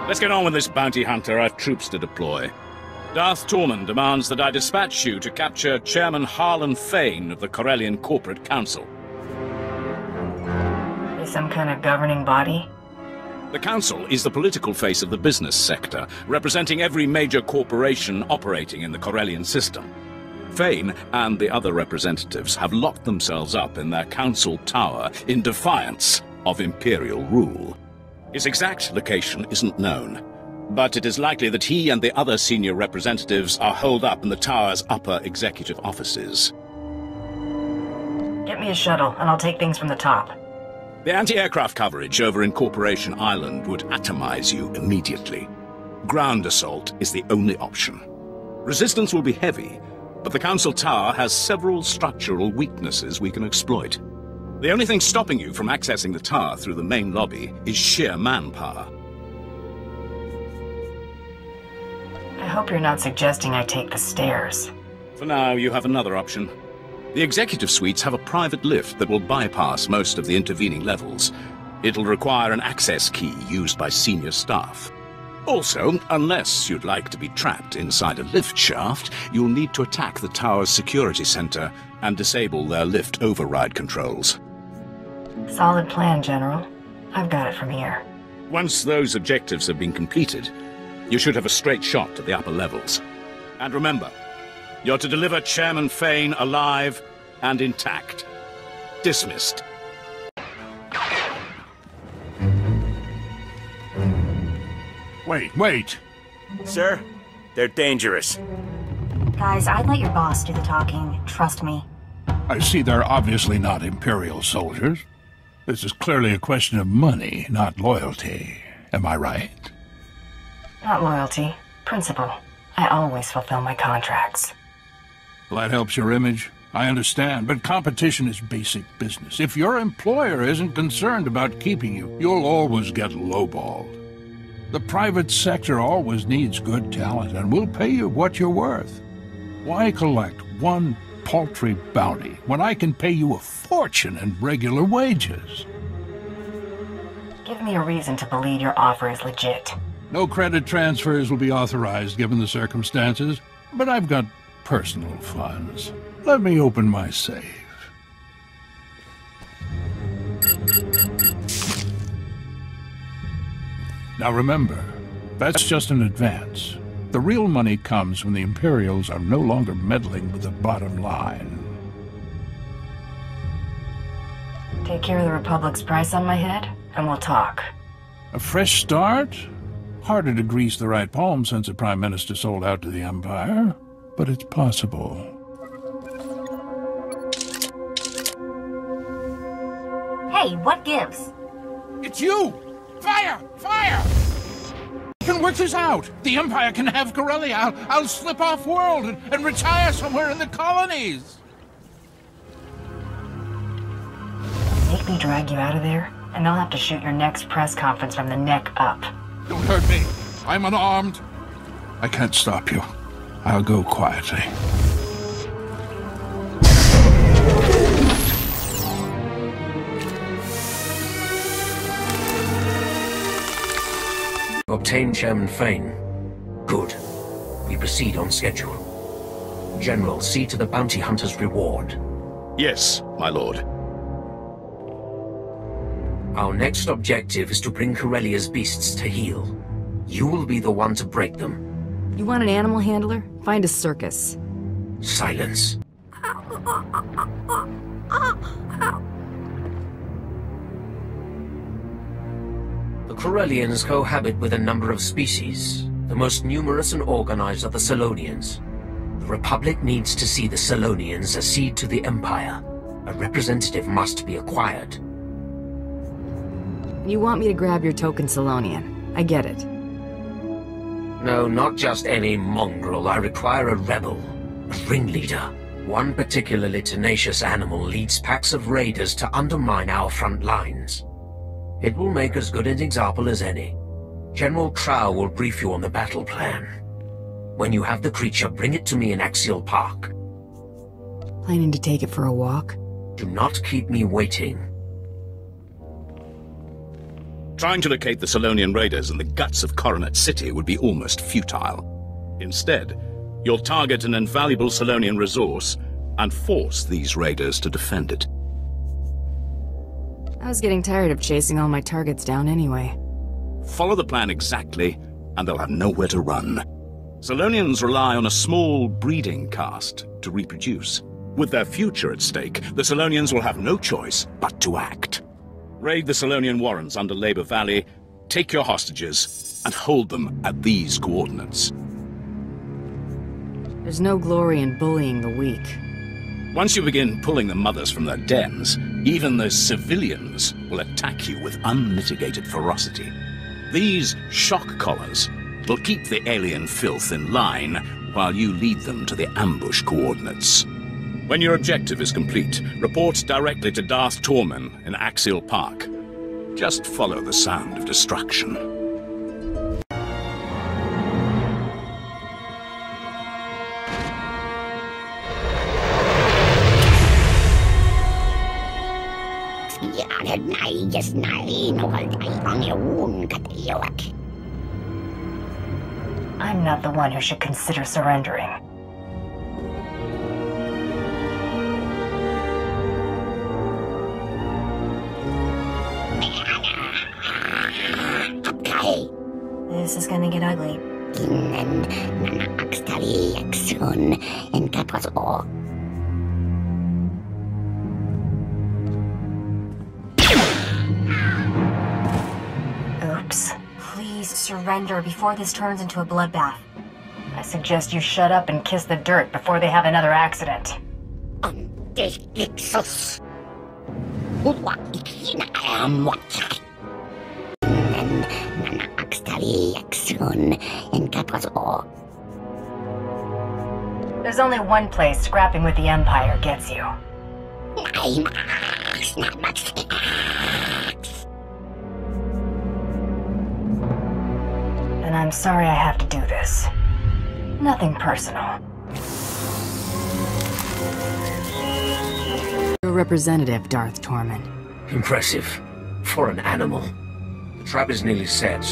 Let's get on with this, bounty hunter. I've troops to deploy. Darth Tormund demands that I dispatch you to capture Chairman Harlan Fane of the Corellian Corporate Council. Is some kind of governing body? The Council is the political face of the business sector, representing every major corporation operating in the Corellian system. Fane and the other representatives have locked themselves up in their council tower in defiance of Imperial rule. His exact location isn't known, but it is likely that he and the other senior representatives are holed up in the tower's upper executive offices. Get me a shuttle, and I'll take things from the top. The anti-aircraft coverage over in Corporation Island would atomize you immediately. Ground assault is the only option. Resistance will be heavy, but the Council Tower has several structural weaknesses we can exploit. The only thing stopping you from accessing the tower through the main lobby is sheer manpower. I hope you're not suggesting I take the stairs. For now, you have another option. The executive suites have a private lift that will bypass most of the intervening levels. It'll require an access key used by senior staff. Also, unless you'd like to be trapped inside a lift shaft, you'll need to attack the tower's security center and disable their lift override controls. Solid plan, General. I've got it from here. Once those objectives have been completed, you should have a straight shot to the upper levels. And remember, you're to deliver Chairman Fane alive and intact. Dismissed. Wait. Sir, they're dangerous. Guys, I'd let your boss do the talking. Trust me. I see they're obviously not Imperial soldiers. This is clearly a question of money, not loyalty. Am I right? Not loyalty. Principle. I always fulfill my contracts. Well, that helps your image. I understand, but competition is basic business. If your employer isn't concerned about keeping you, you'll always get lowballed. The private sector always needs good talent, and we'll pay you what you're worth. Why collect one paltry bounty when I can pay you a fortune in regular wages? Give me a reason to believe your offer is legit. No credit transfers will be authorized given the circumstances, but I've got personal funds. Let me open my safe. Now remember, that's just an advance. The real money comes when the Imperials are no longer meddling with the bottom line. Take care of the Republic's price on my head, and we'll talk. A fresh start? Harder to grease the right palm since the Prime Minister sold out to the Empire, but it's possible. Hey, what gives? It's you! Fire! Fire! We can work this out. The Empire can have Corellia. I'll slip off-world and retire somewhere in the colonies. Make me drag you out of there, and I'll have to shoot your next press conference from the neck up. Don't hurt me. I'm unarmed. I can't stop you. I'll go quietly. Obtain Chairman Fane. Good. We proceed on schedule. General, see to the bounty hunter's reward. Yes, my lord. Our next objective is to bring Corellia's beasts to heel. You will be the one to break them. You want an animal handler? Find a circus. Silence. The Corellians cohabit with a number of species. The most numerous and organized are the Selonians. The Republic needs to see the Selonians accede to the Empire. A representative must be acquired. You want me to grab your token Selonian. I get it. No, not just any mongrel. I require a rebel, a ringleader. One particularly tenacious animal leads packs of raiders to undermine our front lines. It will make as good an example as any. General Trow will brief you on the battle plan. When you have the creature, bring it to me in Axial Park. Planning to take it for a walk? Do not keep me waiting. Trying to locate the Solonian raiders in the guts of Coronet City would be almost futile. Instead, you'll target an invaluable Solonian resource and force these raiders to defend it. I was getting tired of chasing all my targets down anyway. Follow the plan exactly, and they'll have nowhere to run. Solonians rely on a small breeding caste to reproduce. With their future at stake, the Solonians will have no choice but to act. Raid the Solonian warrens under Labor Valley, take your hostages, and hold them at these coordinates. There's no glory in bullying the weak. Once you begin pulling the mothers from their dens, even the civilians will attack you with unmitigated ferocity. These shock collars will keep the alien filth in line while you lead them to the ambush coordinates. When your objective is complete, report directly to Darth Torman in Axial Park. Just follow the sound of destruction. I'm not the one who should consider surrendering. This is gonna get ugly. Oops. Please surrender before this turns into a bloodbath. I suggest you shut up and kiss the dirt before they have another accident. There's only one place scrapping with the Empire gets you. And I'm sorry I have to do this. Nothing personal. Your representative, Darth Torman. Impressive. For an animal. The trap is nearly set.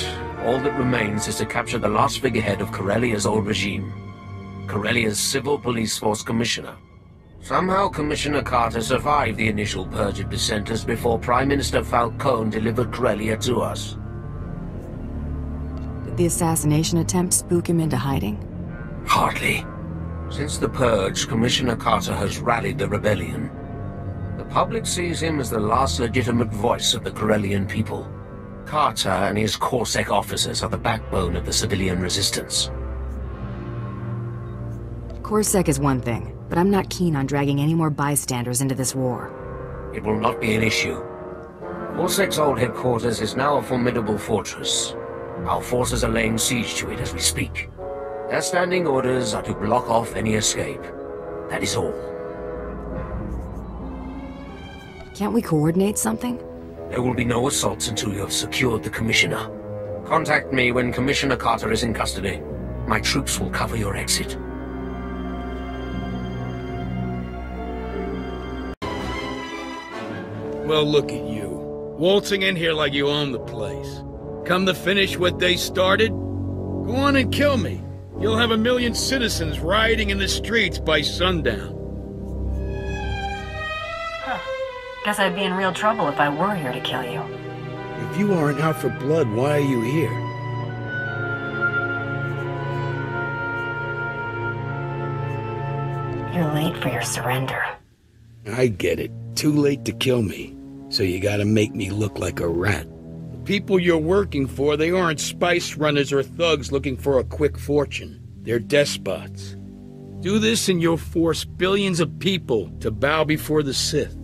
All that remains is to capture the last figurehead of Corellia's old regime. Corellia's Civil Police Force Commissioner. Somehow Commissioner Carter survived the initial purge of dissenters before Prime Minister Falcone delivered Corellia to us. Did the assassination attempt spook him into hiding? Hardly. Since the purge, Commissioner Carter has rallied the rebellion. The public sees him as the last legitimate voice of the Corellian people. Carter and his Corpsec officers are the backbone of the civilian resistance. Corpsec is one thing, but I'm not keen on dragging any more bystanders into this war. It will not be an issue. Corsec's old headquarters is now a formidable fortress. Our forces are laying siege to it as we speak. Their standing orders are to block off any escape. That is all. Can't we coordinate something? There will be no assaults until you have secured the Commissioner. Contact me when Commissioner Carter is in custody. My troops will cover your exit. Well, look at you. Waltzing in here like you own the place. Come to finish what they started? Go on and kill me. You'll have 1 million citizens rioting in the streets by sundown. Guess I'd be in real trouble if I were here to kill you. If you aren't out for blood, why are you here? You're late for your surrender. I get it. Too late to kill me. So you gotta make me look like a rat. The people you're working for, they aren't spice runners or thugs looking for a quick fortune. They're despots. Do this and you'll force billions of people to bow before the Sith.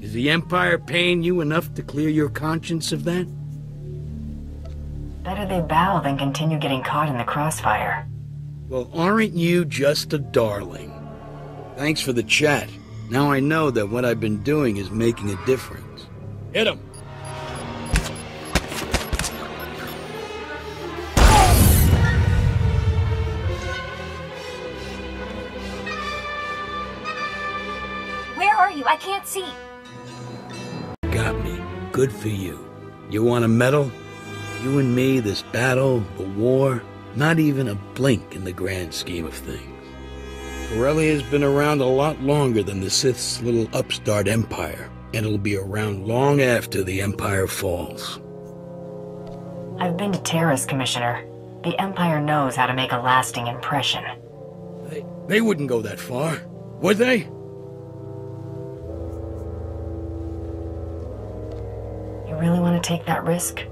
Is the Empire paying you enough to clear your conscience of that? Better they bow than continue getting caught in the crossfire. Well, aren't you just a darling? Thanks for the chat. Now I know that what I've been doing is making a difference. Hit him! Where are you? I can't see. Got me. Good for you. You want a medal? You and me, this battle, the war, not even a blink in the grand scheme of things. Corellia's been around a lot longer than the Sith's little upstart empire, and it'll be around long after the empire falls. I've been to Terrace, Commissioner. The Empire knows how to make a lasting impression. They wouldn't go that far, would they? You really want to take that risk?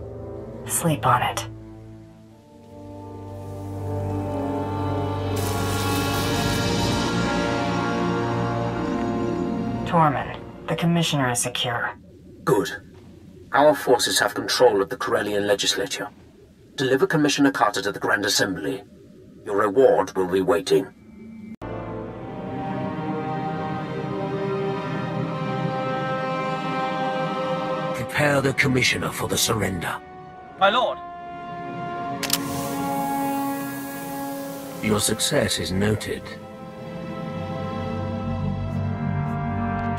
Sleep on it. Tormund, the Commissioner is secure. Good. Our forces have control of the Corellian legislature. Deliver Commissioner Carter to the Grand Assembly. Your reward will be waiting. Prepare the Commissioner for the surrender. My lord. Your success is noted.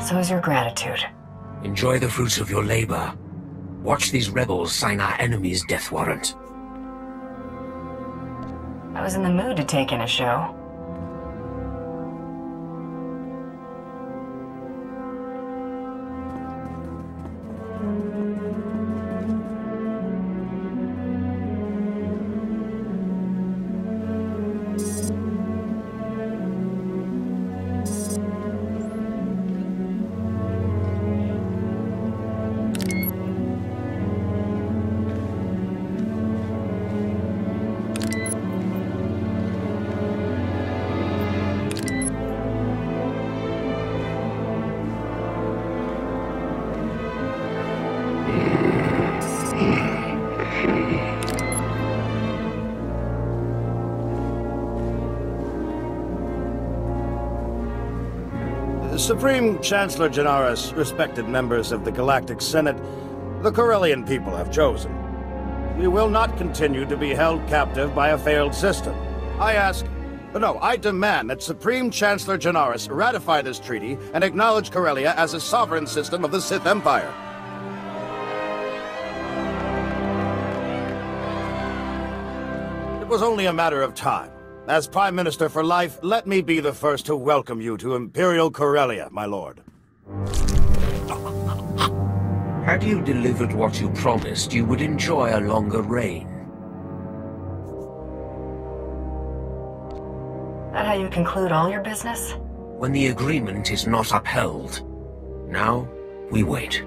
So is your gratitude. Enjoy the fruits of your labor. Watch these rebels sign our enemy's death warrant. I was in the mood to take in a show. Supreme Chancellor Janaris, respected members of the Galactic Senate, the Corellian people have chosen. We will not continue to be held captive by a failed system. I demand that Supreme Chancellor Janaris ratify this treaty and acknowledge Corellia as a sovereign system of the Sith Empire. It was only a matter of time. As Prime Minister for life, let me be the first to welcome you to Imperial Corellia, my lord. Had you delivered what you promised, you would enjoy a longer reign. That how you conclude all your business? When the agreement is not upheld. Now, we wait.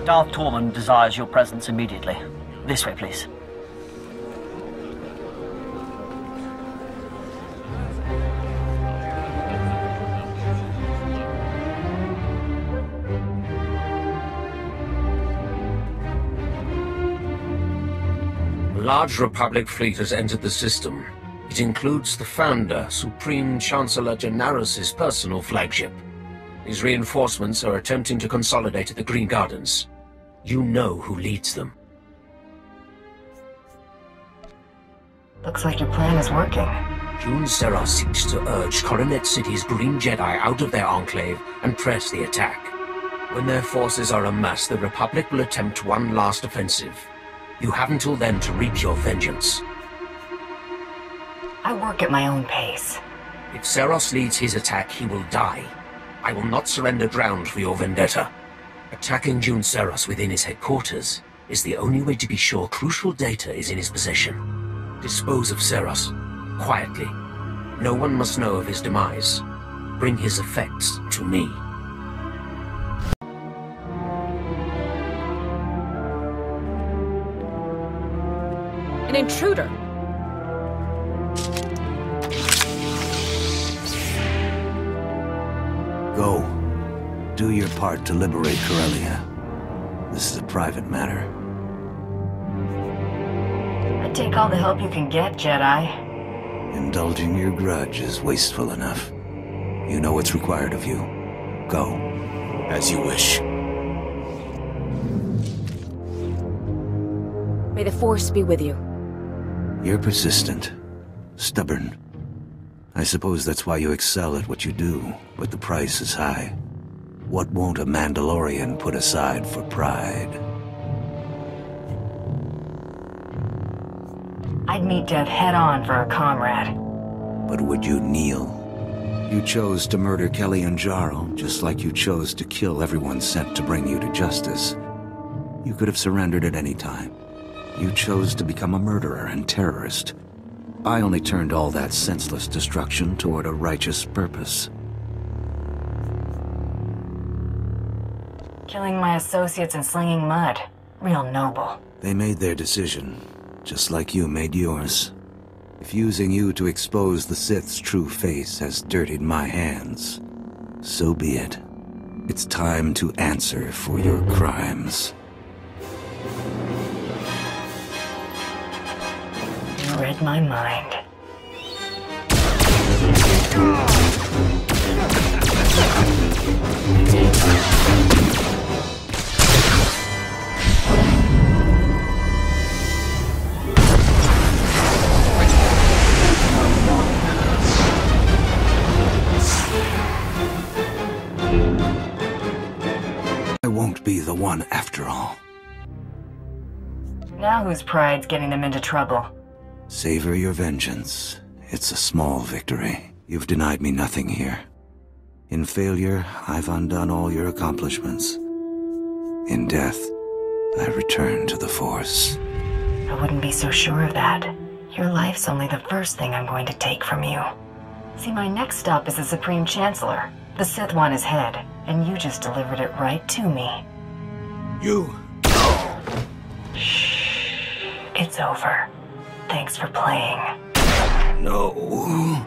Darth Tormund desires your presence immediately. This way, please. A large Republic fleet has entered the system. It includes the Founder, Supreme Chancellor Janaris' personal flagship. These reinforcements are attempting to consolidate at the Green Gardens. You know who leads them. Looks like your plan is working. June Serra seeks to urge Coronet City's Green Jedi out of their enclave and press the attack. When their forces are amassed, the Republic will attempt one last offensive. You have until then to reap your vengeance. I work at my own pace. If Seros leads his attack, he will die. I will not surrender ground for your vendetta. Attacking June Seros within his headquarters is the only way to be sure crucial data is in his possession. Dispose of Seros, quietly. No one must know of his demise. Bring his effects to me. An intruder! Go. Do your part to liberate Corellia. This is a private matter. I'd take all the help you can get, Jedi. Indulging your grudge is wasteful enough. You know what's required of you. Go. As you wish. May the Force be with you. You're persistent. Stubborn. I suppose that's why you excel at what you do, but the price is high. What won't a Mandalorian put aside for pride? I'd meet death head-on for a comrade. But would you kneel? You chose to murder Kelly and Jarl, just like you chose to kill everyone sent to bring you to justice. You could have surrendered at any time. You chose to become a murderer and terrorist. I only turned all that senseless destruction toward a righteous purpose. Killing my associates and slinging mud. Real noble. They made their decision, just like you made yours. If using you to expose the Sith's true face has dirtied my hands, so be it. It's time to answer for your crimes. You read my mind. I won't be the one after all. Now whose pride's getting them into trouble? Savor your vengeance. It's a small victory. You've denied me nothing here. In failure, I've undone all your accomplishments. In death, I return to the Force. I wouldn't be so sure of that. Your life's only the first thing I'm going to take from you. See, my next stop is the Supreme Chancellor. The Sith want his head, and you just delivered it right to me. You... Shh. It's over. Thanks for playing. No...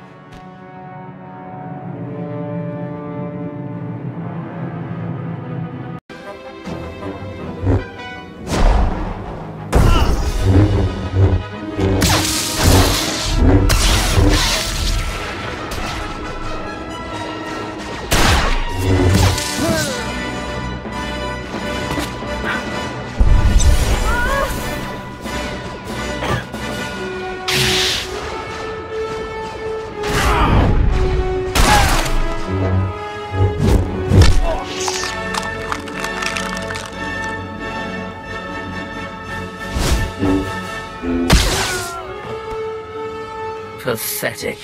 Pathetic.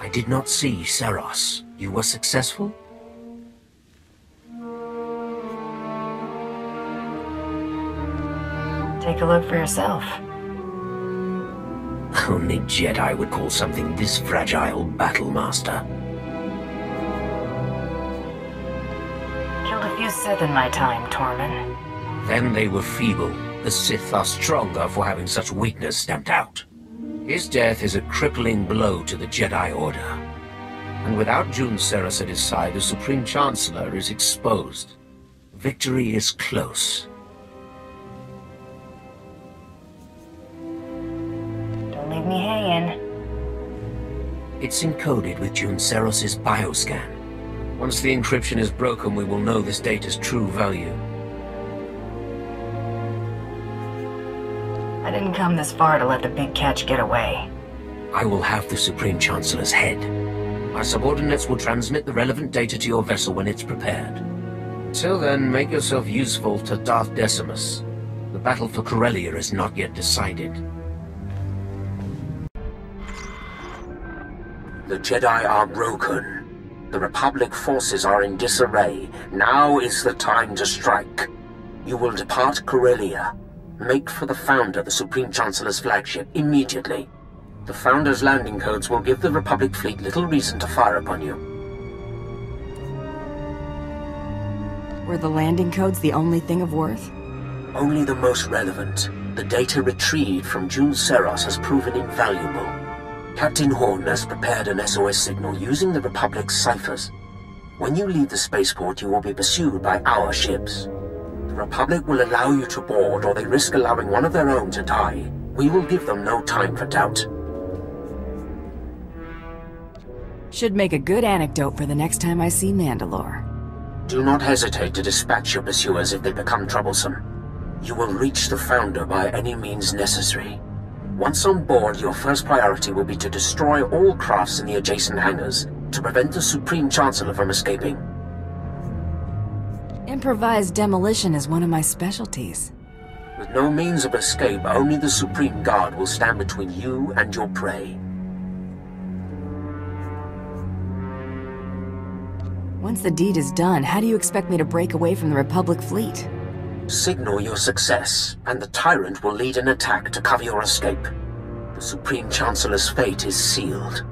I did not see Seros. You were successful? Take a look for yourself. Only Jedi would call something this fragile Battlemaster. Killed a few Sith in my time, Tormund. Then they were feeble. The Sith are stronger for having such weakness stamped out. His death is a crippling blow to the Jedi Order. And without Jun Seros at his side, the Supreme Chancellor is exposed. Victory is close. Don't leave me hanging. It's encoded with Jun Seros' bioscan. Once the encryption is broken, we will know this data's true value. I didn't come this far to let the big catch get away. I will have the Supreme Chancellor's head. My subordinates will transmit the relevant data to your vessel when it's prepared. Till then, make yourself useful to Darth Decimus. The battle for Corellia is not yet decided. The Jedi are broken. The Republic forces are in disarray. Now is the time to strike. You will depart Corellia. Make for the Founder, the Supreme Chancellor's flagship, immediately. The Founder's landing codes will give the Republic fleet little reason to fire upon you. Were the landing codes the only thing of worth? Only the most relevant. The data retrieved from Jun Seros has proven invaluable. Captain Horn has prepared an SOS signal using the Republic's ciphers. When you leave the spaceport, you will be pursued by our ships. The Republic will allow you to board, or they risk allowing one of their own to die. We will give them no time for doubt. Should make a good anecdote for the next time I see Mandalore. Do not hesitate to dispatch your pursuers if they become troublesome. You will reach the Founder by any means necessary. Once on board, your first priority will be to destroy all crafts in the adjacent hangars, to prevent the Supreme Chancellor from escaping. Improvised demolition is one of my specialties. With no means of escape, only the Supreme Guard will stand between you and your prey. Once the deed is done, how do you expect me to break away from the Republic fleet? Signal your success, and the Tyrant will lead an attack to cover your escape. The Supreme Chancellor's fate is sealed.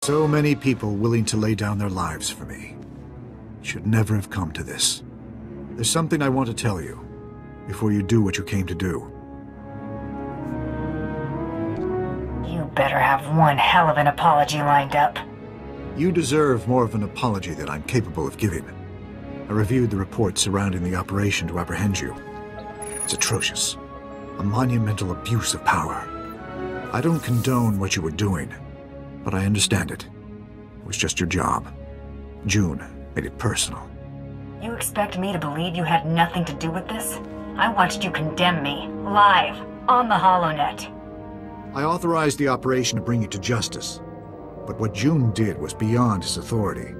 So many people willing to lay down their lives for me. It should never have come to this. There's something I want to tell you, before you do what you came to do. You better have one hell of an apology lined up. You deserve more of an apology than I'm capable of giving. I reviewed the reports surrounding the operation to apprehend you. It's atrocious. A monumental abuse of power. I don't condone what you were doing, but I understand it. It was just your job. June made it personal. You expect me to believe you had nothing to do with this? I watched you condemn me, live, on the HoloNet. I authorized the operation to bring you to justice, but what June did was beyond his authority.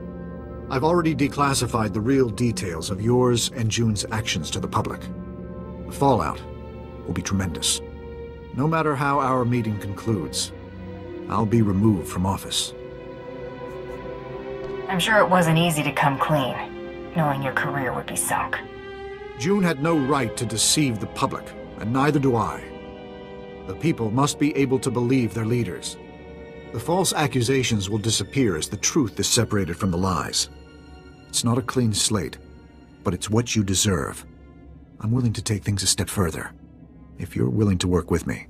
I've already declassified the real details of yours and June's actions to the public. The fallout will be tremendous. No matter how our meeting concludes, I'll be removed from office. I'm sure it wasn't easy to come clean, knowing your career would be sunk. June had no right to deceive the public, and neither do I. The people must be able to believe their leaders. The false accusations will disappear as the truth is separated from the lies. It's not a clean slate, but it's what you deserve. I'm willing to take things a step further, if you're willing to work with me.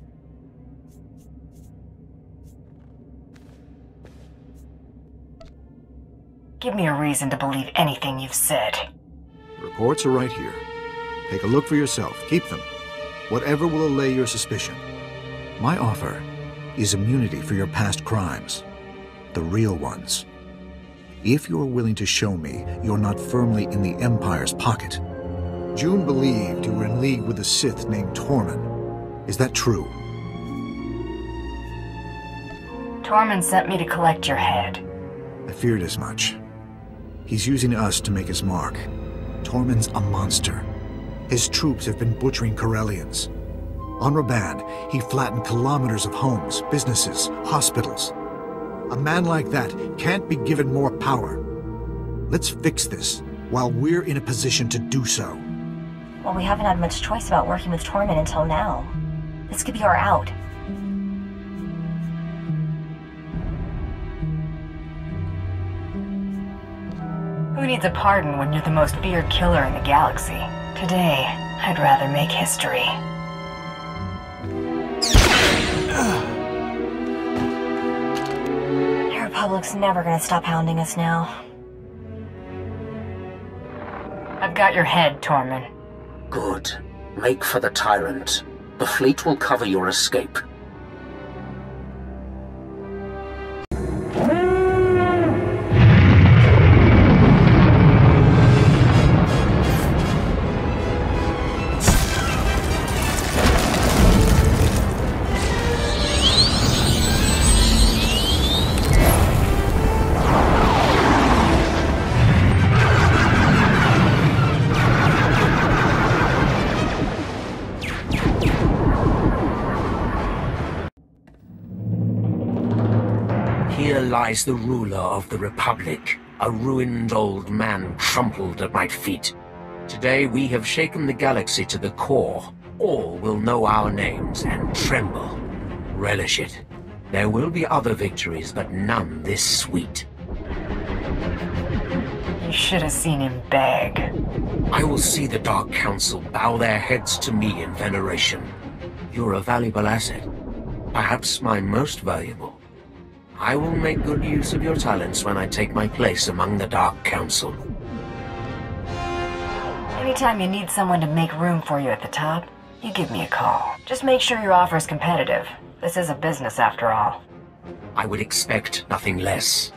Give me a reason to believe anything you've said. The reports are right here. Take a look for yourself. Keep them. Whatever will allay your suspicion. My offer is immunity for your past crimes. The real ones. If you're willing to show me you're not firmly in the Empire's pocket. June believed you were in league with a Sith named Tormund. Is that true? Tormund sent me to collect your head. I feared as much. He's using us to make his mark. Tormund's a monster. His troops have been butchering Corellians. On Raban, he flattened kilometers of homes, businesses, hospitals. A man like that can't be given more power. Let's fix this while we're in a position to do so. Well, we haven't had much choice about working with Tormund until now. This could be our out. Who needs a pardon when you're the most feared killer in the galaxy? Today, I'd rather make history. The Republic's never gonna stop hounding us now. I've got your head, Tormund. Good. Make for the Tyrant. The fleet will cover your escape. Here lies the ruler of the Republic, a ruined old man trampled at my feet. Today we have shaken the galaxy to the core. All will know our names and tremble. Relish it. There will be other victories, but none this sweet. You should have seen him beg. I will see the Dark Council bow their heads to me in veneration. You're a valuable asset. Perhaps my most valuable. I will make good use of your talents when I take my place among the Dark Council. Anytime you need someone to make room for you at the top, you give me a call. Just make sure your offer's competitive. This is a business after all. I would expect nothing less.